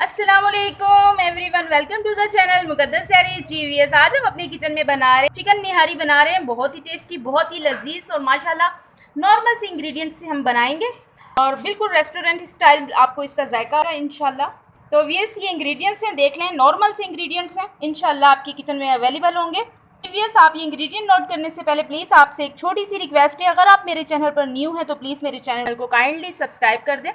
अस्सलामुअलैकुम everyone, welcome to the channel Muqaddas Yari GVS. आज हम अपने किचन में बना रहे हैं चिकन निहारी बना रहे हैं। बहुत ही टेस्टी, बहुत ही लजीज और माशाल्लाह नॉर्मल से इंग्रेडिएंट से हम बनाएंगे और बिल्कुल रेस्टोरेंट स्टाइल आपको इसका जायका है इंशाल्लाह। तो वीएस ये इंग्रेडिएंट्स हैं, देख लें, नॉर्मल से इंग्रेडिएंट्स हैं, इंशाल्लाह आपकी किचन में अवेलेबल होंगे। वीएस आप ये इंग्रेडिएंट नोट करने से पहले प्लीज़ आपसे एक छोटी सी रिक्वेस्ट है, अगर आप मेरे चैनल पर न्यू हैं तो प्लीज़ मेरे चैनल को काइंडली सब्सक्राइब कर दें।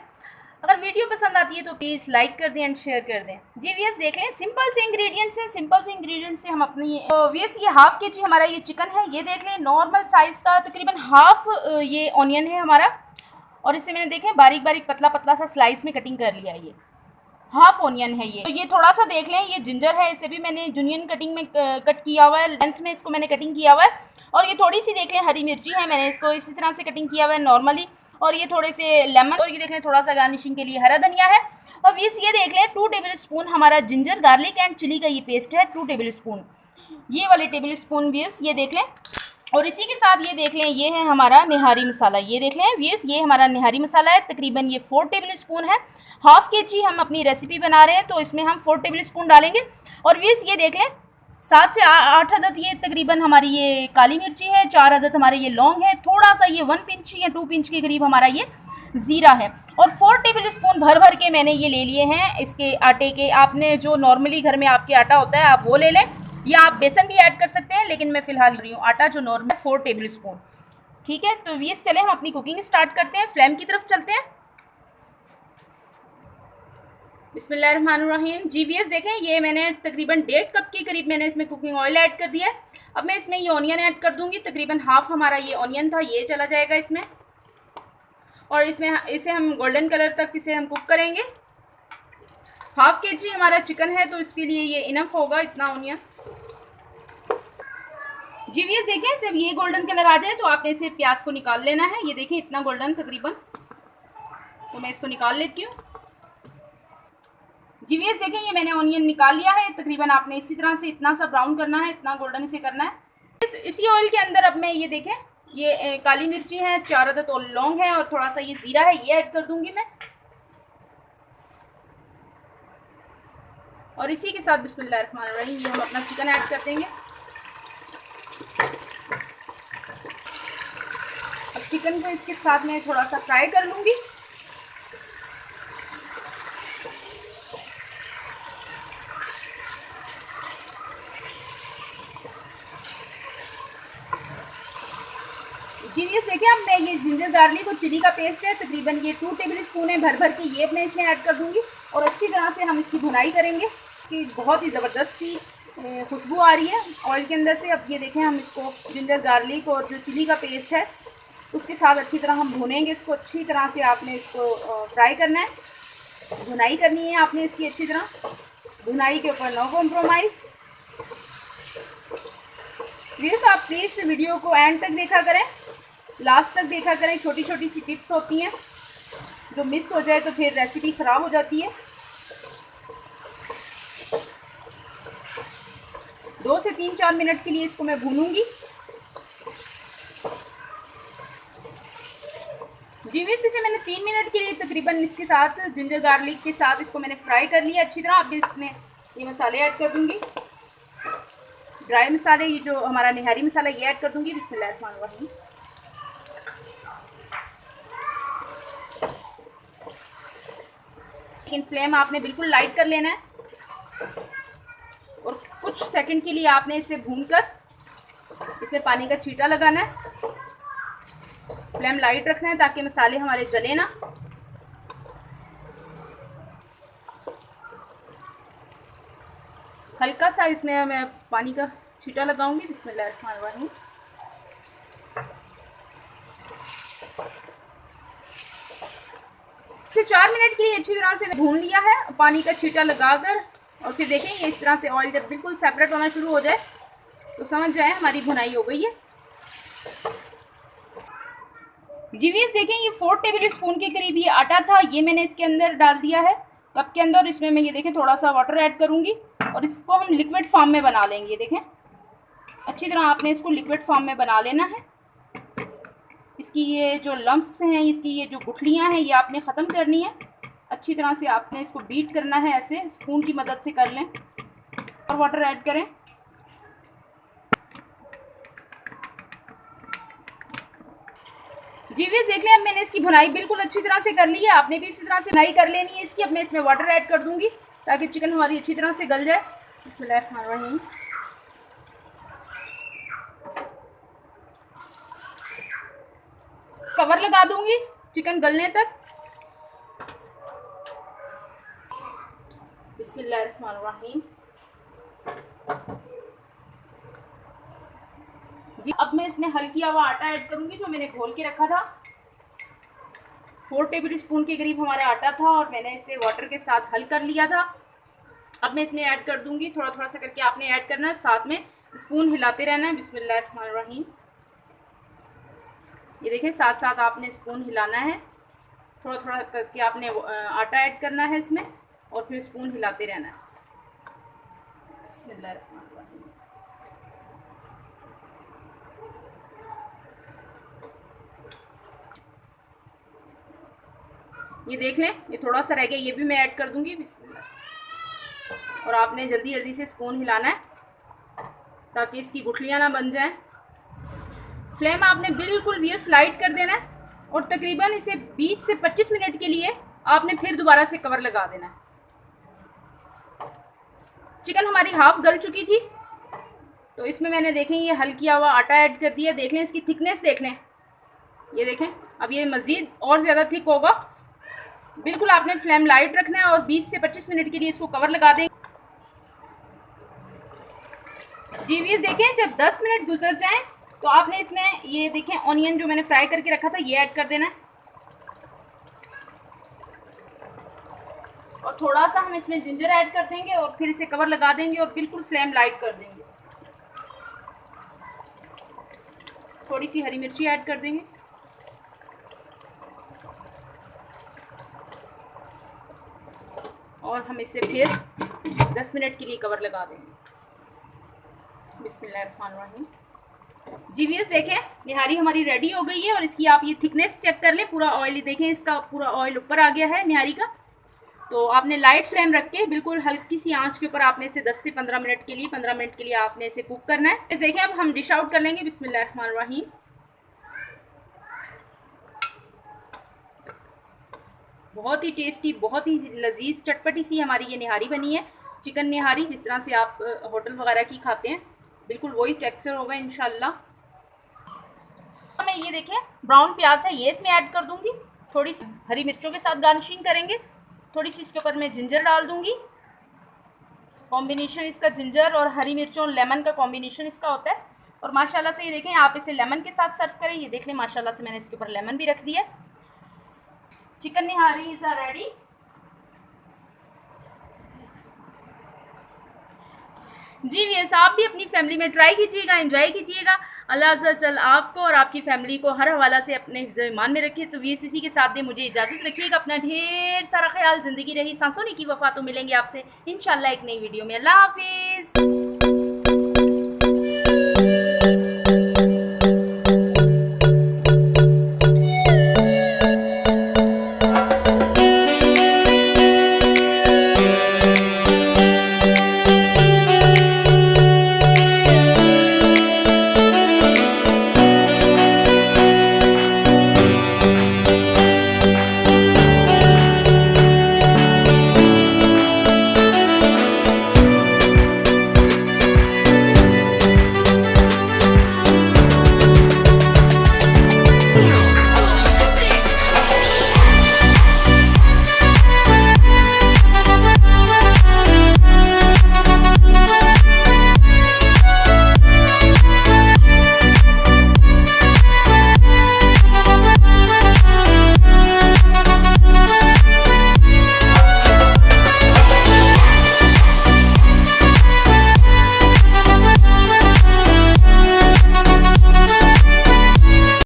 अगर वीडियो पसंद आती है तो प्लीज़ लाइक कर दें एंड शेयर कर दें। जी वीएस देख लें, सिंपल से इंग्रेडिएंट्स हैं, सिंपल से इंग्रेडिएंट्स से हम अपनी तो वीएस ये हाफ के जी हमारा ये चिकन है, ये देख लें नॉर्मल साइज़ का तकरीबन हाफ ये ऑनियन है हमारा, और इसे मैंने देखें बारीक बारीक पतला पतला सा स्लाइस में कटिंग कर लिया। ये हाफ ऑनियन है ये। तो ये थोड़ा सा देख लें, ये जिंजर है, इसे भी मैंने जूनियन कटिंग में कट किया हुआ है, लेंथ में इसको मैंने कटिंग किया हुआ है। और ये थोड़ी सी देख लें हरी मिर्ची है, मैंने इसको इसी तरह से कटिंग किया हुआ है नॉर्मली। और ये थोड़े से लेमन, और ये देख लें थोड़ा सा गार्निशिंग के लिए हरा धनिया है। और वीस ये देख लें 2 टेबल स्पून हमारा जिंजर गार्लिक एंड चिली का ये पेस्ट है, 2 टेबल स्पून, ये वाले टेबल स्पून वीस ये देख लें। और इसी के साथ ये देख लें, ये है हमारा निहारी मसाला, ये देख लें वीस, ये हमारा निहारी मसाला है, तकरीबन ये 4 टेबल स्पून है। हाफ के जी हम अपनी रेसिपी बना रहे हैं तो इसमें हम 4 टेबल स्पून डालेंगे। और वीस ये देख लें 7 से 8 अदद ये तकरीबन हमारी ये काली मिर्ची है, 4 अदद हमारे ये लौंग है, थोड़ा सा ये 1 पिंच या 2 पिंच के करीब हमारा ये ज़ीरा है। और 4 टेबल स्पून भर भर के मैंने ये ले लिए हैं इसके आटे के। आपने जो नॉर्मली घर में आपके आटा होता है आप वो ले लें, या आप बेसन भी ऐड कर सकते हैं, लेकिन मैं फ़िलहाल ले रही हूँ आटा जो नॉर्मल 4 टेबल स्पून। ठीक है, तो वीस चले हम अपनी कुकिंग स्टार्ट करते हैं, फ्लेम की तरफ चलते हैं। बिस्मिल्लाहिर्रहमानिर्रहीम। जी वीएस देखें, ये मैंने तकरीबन 1.5 कप के करीब मैंने इसमें कुकिंग ऑयल ऐड कर दिया है। अब मैं इसमें ये ऑनियन ऐड कर दूंगी, तकरीबन हाफ हमारा ये ऑनियन था, ये चला जाएगा इसमें। और इसमें इसे हम गोल्डन कलर तक इसे हम कुक करेंगे। हाफ के जी हमारा चिकन है तो इसके लिए ये इनफ होगा, इतना ऑनियन। जी वीएस देखें, जब ये गोल्डन कलर आ जाए तो आपने इसे प्याज को निकाल लेना है। ये देखें इतना गोल्डन तकरीबन, तो मैं इसको निकाल लेती हूँ। जी वीएस देखें, ये मैंने ऑनियन निकाल लिया है, तकरीबन आपने इसी तरह से इतना सा ब्राउन करना है, इतना गोल्डन इसे करना है। इसी ऑयल के अंदर अब मैं ये देखें, ये काली मिर्ची है, 4 अदद लौंग है और थोड़ा सा ये ज़ीरा है, ये ऐड कर दूंगी मैं। और इसी के साथ बिस्मिल्लाहिर्रहमानिर्रहीम ये हम अपना चिकन ऐड कर देंगे। अब चिकन को इसके साथ मैं थोड़ा सा फ्राई कर लूँगी। जी ये देखिए, अब मैं ये जिंजर गार्लिक और चिली का पेस्ट है, तकरीबन ये 2 टेबल स्पून है भर भर के, ये मैं इसमें ऐड कर दूँगी। और अच्छी तरह से हम इसकी भुनाई करेंगे कि बहुत ही ज़बरदस्त सी खुशबू आ रही है ऑयल के अंदर से। अब ये देखें, हम इसको जिंजर गार्लिक और जो चिली का पेस्ट है उसके साथ अच्छी तरह हम भुनेंगे इसको। अच्छी तरह से आपने इसको फ्राई करना है, भुनाई करनी है आपने इसकी अच्छी तरह, भुनाई के ऊपर नो कॉम्प्रोमाइज़। व्यूअर्स आप प्लीज़ वीडियो को एंड तक देखा करें, लास्ट तक देखा करें। छोटी छोटी सी टिप्स होती हैं, जो मिस हो जाए तो फिर रेसिपी ख़राब हो जाती है। 2 से 3-4 मिनट के लिए इसको मैं भूनूंगी। जी वीस इसे मैंने 3 मिनट के लिए तकरीबन इसके साथ जिंजर गार्लिक के साथ इसको मैंने फ्राई कर लिया अच्छी तरह। अब इसमें ये मसाले ऐड कर दूंगी, ड्राई मसाले, ये जो हमारा निहारी मसाला ये ऐड कर दूंगी। बिस्मिल्लाहिर्रहमानिर्रहीम। लेकिन फ्लेम आपने बिल्कुल लाइट कर लेना है और कुछ सेकंड के लिए आपने इसे भूनकर इसमें पानी का छींटा लगाना है। फ्लेम लाइट रखना है ताकि मसाले हमारे जले ना। हल्का सा इसमें मैं पानी का छींटा लगाऊंगी। बिस्मिल्लाहिर्रहमानिर्रहीम। फिर 4 मिनट के लिए अच्छी तरह से भून लिया है पानी का छींटा लगाकर। और फिर देखें, ये इस तरह से ऑयल जब बिल्कुल सेपरेट होना शुरू हो जाए तो समझ जाए हमारी भुनाई हो गई है। जी वीस देखें, ये 4 टेबल स्पून के करीब ये आटा था, ये मैंने इसके अंदर डाल दिया है कप के अंदर। इसमें मैं ये देखें थोड़ा सा वाटर ऐड करूँगी और इसको हम लिक्विड फॉर्म में बना लेंगे। देखें अच्छी तरह आपने इसको लिक्विड फॉर्म में बना लेना है। इसकी ये जो लम्प्स हैं, इसकी ये जो गुठलियाँ हैं, ये आपने ख़त्म करनी है। अच्छी तरह से आपने इसको बीट करना है, ऐसे स्पून की मदद से कर लें और वाटर ऐड करें। जी वीस देख लें, अब मैंने इसकी भुनाई बिल्कुल अच्छी तरह से कर ली है। आपने भी इसी तरह से भुनाई कर लेनी है इसकी। अब मैं इसमें वाटर ऐड कर दूंगी ताकि चिकन हमारी अच्छी तरह से गल जाए। बिस्मिल्लाहिर्रहमानिर्रहीम। कवर लगा दूंगी चिकन गलने तक। बिस्मिल्लाहिर्रहमानिर्रहीम। जी अब मैं इसमें हल्की हवा आटा ऐड करूंगी जो मैंने घोल के रखा था। 4 टेबल स्पून के करीब हमारा आटा था और मैंने इसे वाटर के साथ हल कर लिया था। अब मैं इसमें ऐड कर दूंगी, थोड़ा थोड़ा सा करके आपने ऐड करना है, साथ में स्पून हिलाते रहना है। बिस्मिल्लाहिर्रहमानिर्रहीम। ये देखें, साथ साथ आपने स्पून हिलाना है, थोड़ा थोड़ा करके आपने आटा ऐड करना है इसमें और फिर स्पून हिलाते रहना है। बिस्मिल्लाहिर्रहमानिर्रहीम। ये देख लें, ये थोड़ा सा रह गया, ये भी मैं ऐड कर दूंगी। बिस्मिल्लाह। और आपने जल्दी जल्दी से स्पून हिलाना है ताकि इसकी गुठलियाँ ना बन जाएं। फ्लेम आपने बिल्कुल भी स्लाइड कर देना है और तकरीबन इसे 20 से 25 मिनट के लिए आपने फिर दोबारा से कवर लगा देना है। चिकन हमारी हाफ गल चुकी थी तो इसमें मैंने देखें ये हल्की हवा आटा ऐड कर दिया। देख लें इसकी थिकनेस, देख लें, ये देखें अब ये मज़ीद और ज़्यादा थिक होगा। बिल्कुल आपने फ्लेम लाइट रखना है और 20 से 25 मिनट के लिए इसको कवर लगा दें। जी वीस देखें, जब 10 मिनट गुजर जाएं तो आपने इसमें ये देखें ऑनियन जो मैंने फ्राई करके रखा था ये ऐड कर देना है और थोड़ा सा हम इसमें जिंजर ऐड कर देंगे और फिर इसे कवर लगा देंगे और बिल्कुल फ्लेम लाइट कर देंगे। थोड़ी सी हरी मिर्ची ऐड कर देंगे और हम इसे फिर 10 मिनट के लिए कवर लगा देंगे। बिस्मिल्लाहिर्रहमानिर्रहीम। जी वीएस देखें, निहारी हमारी रेडी हो गई है और इसकी आप ये थिकनेस चेक कर लें। पूरा ऑयल देखें, इसका पूरा ऑयल ऊपर आ गया है निहारी का। तो आपने लाइट फ्लेम रख के बिल्कुल हल्की सी आंच के ऊपर आपने इसे 10 से 15 मिनट के लिए 15 मिनट के लिए आपने इसे कुक करना है। इस देखें, अब हम डिश आउट कर लेंगे। बिस्मिल्लाहिर्रहमानिर्रहीम। बहुत ही टेस्टी, बहुत ही लजीज, चटपटी सी हमारी ये निहारी बनी है। चिकन निहारी जिस तरह से आप होटल वगैरह की खाते हैं, बिल्कुल वही टेक्सचर होगा इंशाल्लाह। मैं ये देखें ब्राउन प्याज है, ये इसमें ऐड कर दूंगी। थोड़ी सी हरी मिर्चों के साथ गार्निशिंग करेंगे। थोड़ी सी इसके ऊपर मैं जिंजर डाल दूंगी। कॉम्बिनेशन इसका जिंजर और हरी मिर्चों लेमन का कॉम्बिनेशन इसका होता है। और माशाल्लाह से ये देखें, आप इसे लेमन के साथ सर्व करें। ये देख लें, माशाल्लाह से मैंने इसके ऊपर लेमन भी रख दिया। Chicken nihari is ready. जी वीएस, आप भी अपनी फैमिली में ट्राई कीजिएगा, एंजॉय कीजिएगा। अल्लाह अज़्ज़ा वजल आपको और आपकी फैमिली को हर हवाला से अपने ईमान में रखे। तो वीएस इसी के साथ दे मुझे इजाज़त रखिएगा। अपना ढेर सारा ख्याल। ज़िंदगी रही सांसों की वफ़ा। तो मिलेंगे आपसे इंशाल्लाह एक नई वीडियो में। अल्लाह हाफिज़।